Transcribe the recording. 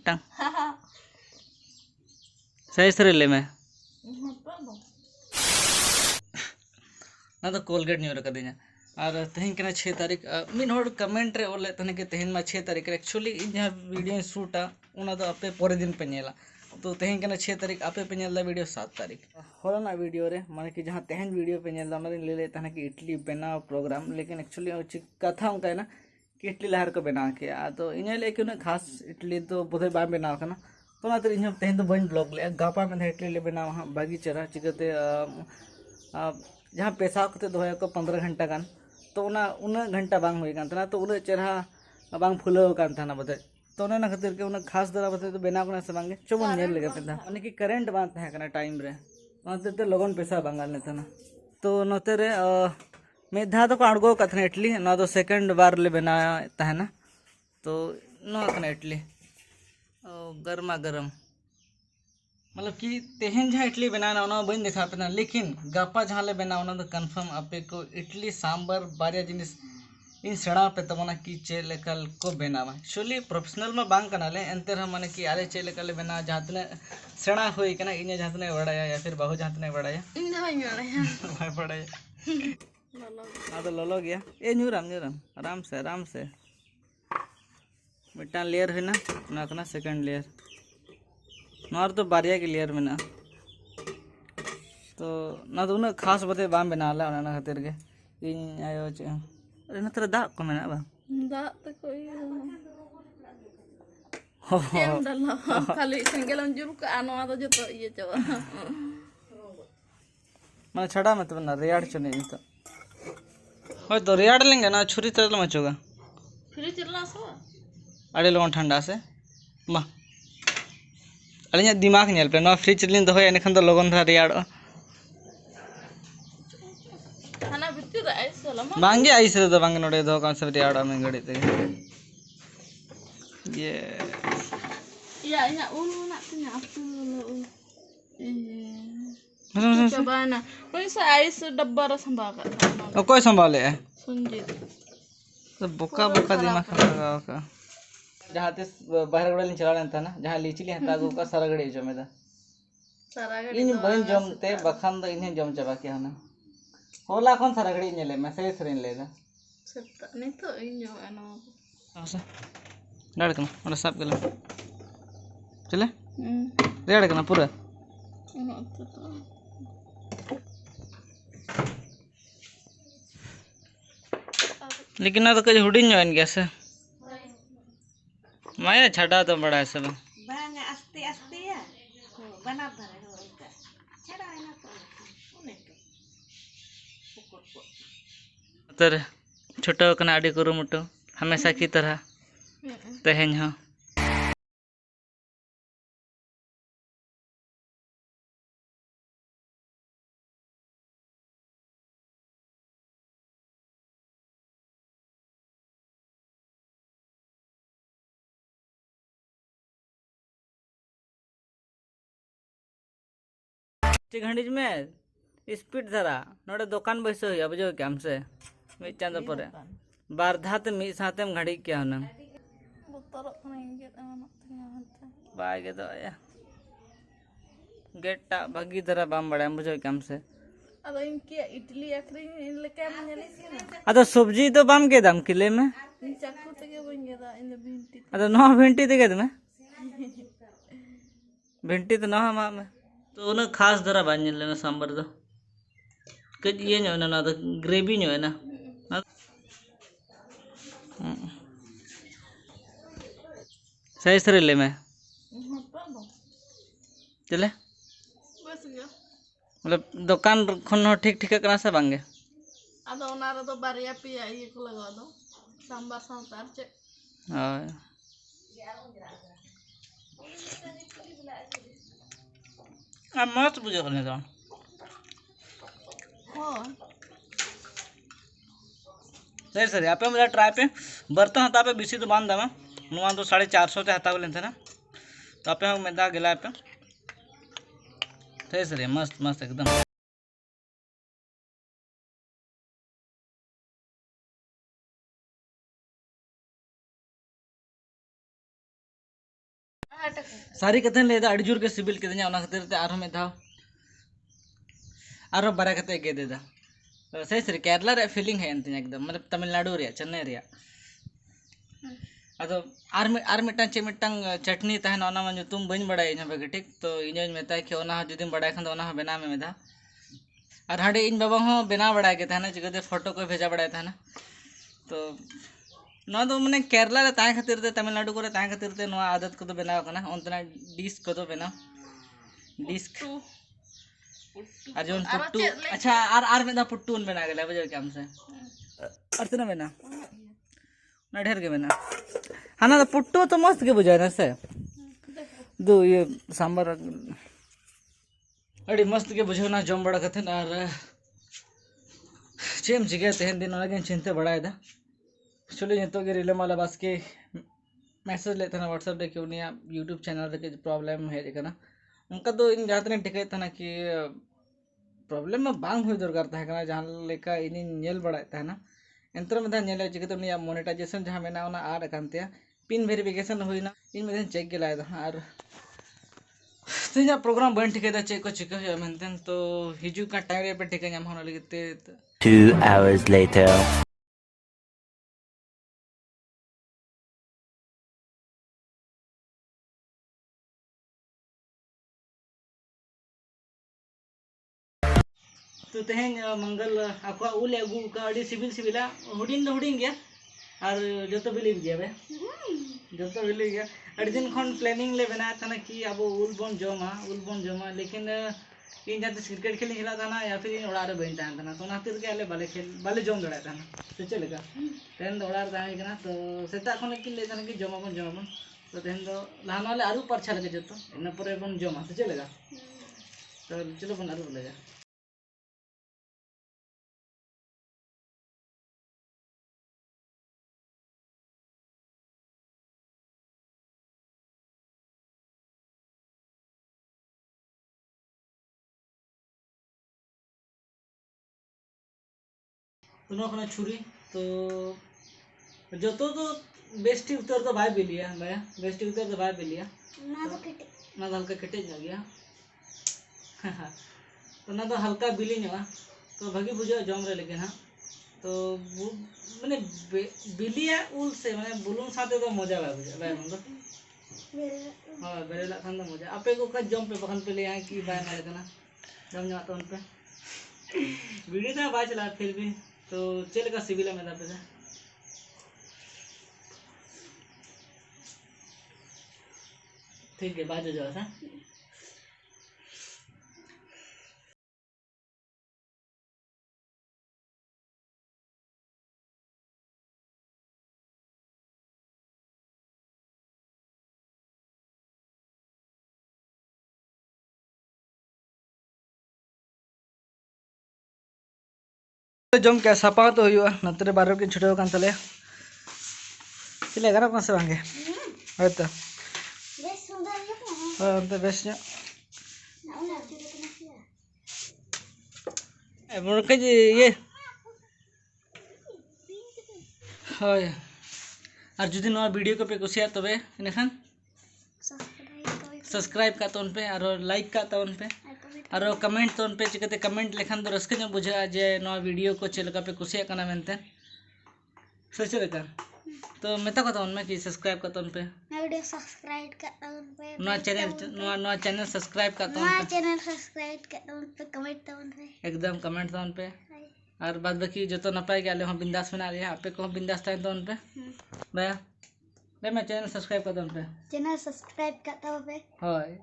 मिट्टांग सही सर ले मैं ना तो कोलगेट नहीं रखा देना और तेहन के 6 तारीख मिन होड़ कमेंट रे ओले तने के तेहन मा 6 तारीख रे एक्चुअली जहाँ वीडियो शूटा उना तो आपे पूरे दिन पे नेला तो तेहन के 6 तारीख आपे पे नेला वीडियो 7 तारीख होना वीडियो रे माने कि जहाँ तेहन वीडियो पे नेला उना दिन ले ले तने कि इडली बनाओ प्रोग्राम लेकिन एक्चुअली कथा उनका है ना कि इडली लहर को बना के तो इन लेके उन्हें खास इडली तो बोधे बा बनाव करना तो ना इन तेहन तो बन ब्लॉग ले गापा में इडली ले बनाव हाँ बागी चेहरा चिकते जहाँ पेशा करते दोया को 15 घंटा गान तो उन घंटा बांग हुई कान तना तो उन चेहरा बांग फुलाव कान थाना बते तो उन खातिर के उन खास दरा बते तो बेना कोना से बांगे चोबन नेल लेगा पेदा माने कि करंट बांग तहे कना टाइम रे ओते ते लगन पेशा बांगाल ने तना तो नोते रे मेधा तो अड़गो कथन इडली ना तो सेकंड बार ले बना तहना तो नो कना इडली गर्मा गरम मतलब कि तेहन जहाँ इडली बनाना बन देखा पे लेकिन गापा जहाँ ले बना तो कन्फर्म आपे को इडली सांबर बारिया जिनिस इन सेड़ा पे तबना कि चेलेकल को बनावा एक्चुअली प्रोफेशनल में बांग कना ले एंते रह माने कि आले चेलेकल बना जहाँ तने सेड़ा हुई कना इने जहाँ तने बड़ाया या फिर बहु जहाँ तने बड़ाया भाई बड़ाया तो लोलो गया ए न्यूराम आराम से मिट्टा लेयर है ना सेकंड लेयर नॉर तो बारिया की लेयर में ना तो ना तो उन्हें खास बते बाम बना ला ना खातिर के इन आयो चे अरे ना तेरा दाग को मेना बा दाग तो कोई हो डाला खाली सिंगल जुर का आनो तो जो तो ये चवा मैं छड़ा मत बना रियाड़ चुने तो हो तो रियाड़ लेंगे ना छुरी तरल मचोगा फिर चलना सो अड़े लोगों ठंडा से माँ अरे दिमाग नेल पे ना फ्रिज लिन दो है तो लगन धरा रियाड़ो खाना बित्ती दा ऐसे लमा बांगे ऐसे तो बांगे नोड़े दो कौन सा रियाड़ो में गड़ी ते ये या ulu nak tanya apa ulu coba ना कोई सा आइस डब्बा रस संभाल कोई संभाले है सुनजित तो बोका दिमाग लगाओ का जहाँ ते बाहर गड़ा लिन चला था ना जहाँ लीची लिया था का सारा गड़ी जो में था सारा इन बन जमते बखान दो इन्हें जम चबा किया ना होला कौन सारा गड़ी ने ले मैं सही सरीन लेगा सेता नहीं तो इन्यो अनो ऐसा डाल के ना साफ कर ले चले रेड करना पूरा लेकिन ना तो कहीं हुडिंग जो इनके से माया छड़ा तो बड़ा है सब बांग आस्ते आस्ते या बना धरे हो इनका छड़ा है ना तो उन्हें तो तर छोटा कना आड़ी करू मुटो हमेशा की तरह तेहन हाँ घंटी में स्पीड धरा नोड़े दुकान बैसे हुई बुझो क्या हमसे मिट चांद पर बार धात मी साथे में घड़ी क्या होना बाय के तो या गेटा भागी धरा बाम बड़ा बुझो क्या हमसे अदो इनके इडली आखरी इन लेके मन अतो सब्जी तो बाम के दाम किले में चाकू तके बन दा इन भिंटी अतो नौ भिंटी तके में भिंटी तो नौ मा में तो उन्हें खास धरा बांध लेना सांबर तो कज ये नो ना तो ग्रेवी नो है ना सही सर ले मैं चले बस गया मतलब दुकान खन ठीक ठीक करना से बांगे अदो उनारा तो बारिया पिया ये को लगा दो सांबर सांतार चे हां आ मस्त बुझे करने तो हां सही सर यहाँ पे मुझे ट्राई पे बर्तन हता पे बीसी तो बांध दमा नुआ तो 450 हता बोले थे ना तो आप हम मैदा गिला पे सही सर मस्त मस्त एकदम सारी कथे लेदा अड़ी जोर के सिबिल केदኛ ओना खातिर ते आरो में धाव आरो बारा कते गे देदा सही सही केरला रे फीलिंग है अंतिम एकदम मतलब तमिलनाडु रे चेन्नई रे अदो आर मिटन चे मिटन चटनी तहन ओना मन तुम बइन बड़ाय इन बगे ठीक तो इन मेता कि ओना जुदिम बड़ाय खन ओना बना में मेदा और हाडे इन बाबा हो बना बड़ाय के तहना चिकते फोटो को भेजा बड़ाय तहना तो ना तो मैंने केरला रे ताय खातिर ते तमिलनाडु को रे ताय खातिर ते नो आदत को तो बनाव कना ओंतना डिश को तो बनाव डिश और जोन पुट्टू अच्छा आर में दा पुट्टू बना गेला बजे काम से और तना बना ना ढेर के बना हाना तो पुट्टू तो मस्त के बुझाय ना से दो ये सांबर अड़ी मस्त के बुझो ना जम बड़ा कथन और चेम जिगे तेहन दिन ओना चिंता बड़ाय दा एक्चुअली नितो के रिले माला बस के मैसेज लेते ना व्हाट्सएप रे क्यों नहीं यूट्यूब चैनल रे के प्रॉब्लम है देखना उनका तो इन जातने टिके तना कि प्रॉब्लम में बांग हुई दरकार था कना जहां लेका इन नेल बड़ाय था ना एंतर में दा नेल जिके तो निया मोनेटाइजेशन जहां मेना ओना आड कानते पिन वेरिफिकेशन होइना इन में चेक के लाय दा और तिना प्रोग्राम बन टिके दा चेक को चेक हो मेनतेन तो हिजु का टाइम पे टिके नाम होना लगते 2 hours later. तो तेहन मंगल आको उल अगू का अड़ी सिविल सिविला हुडिंग गया और जो तो बिलीव गया बे जो तो बिलीव गया अड़ी दिन खन प्लानिंग ले बना था ना कि अब उल बन जमा लेकिन इन जब क्रिकेट खेलने खेला था ना या फिर इन ओड़ा रे बन था ना तो नातिर के आले बाले जम दड़ा था ना तो चलेगा तेन ओड़ा रे ताहे कना तो सेता खन कि ले था कि जमा बन तो तेन दो लान वाले आरु परछा लगे जतो इन परे बन जमा तो चलेगा तो चलो बन आरु लेगा तो छुरी तो जो तो बेस्टी उत्तर तो भाई बिलिया भैया बेस्टी उत्तर तो भाई बिलिया ना तो हल्का कटे जा गया तो ना तो हल्का बिली ना तो भागी बुझे जम रे लेकिन हाँ तो मैंने बिलिया उल से मैंने बुलून साथे तो मजा भाई बुझे भाई मतलब हाँ बेरेला खान तो मजा आपे को का जम पे बखन पे ले आए कि भाई ना लेकिन जम जाता उन पे वीडियो तो बात चला फिर भी तो चलेगा सिविल में पे ठीक है बाजू जाओ सा जम क्या सपा तो हुआ नतरे 12 की छुट्टी कान तले चले घर कौन से भांगे है तो तो बेस्ट मुर्के जी ये हाय और जुदी नवा वीडियो को पे कुसिया तबे इनखान सब्सक्राइब का तोन पे और लाइक का तोन पे और कमेंट तोन पे चिकते कमेंट लेखान तो रस्के जो बुझा जे नवा वीडियो को चलका पे कुसिया कना मेनते सच लेका तो मेता को तोन में कि सब्सक्राइब का तोन पे वीडियो सब्सक्राइब का तोन पे नवा चैनल सब्सक्राइब का तोन पे चैनल सब्सक्राइब का तोन पे कमेंट तोन पे एकदम कमेंट तोन पे और बाद बाकी जो तो नपाय गया हम बिंदास बना रहे हैं आपे को बिंदास टाइम तोन पे भैया मैं चैनल सब्सक्राइब का तोन पे चैनल सब्सक्राइब का तोन पे हाय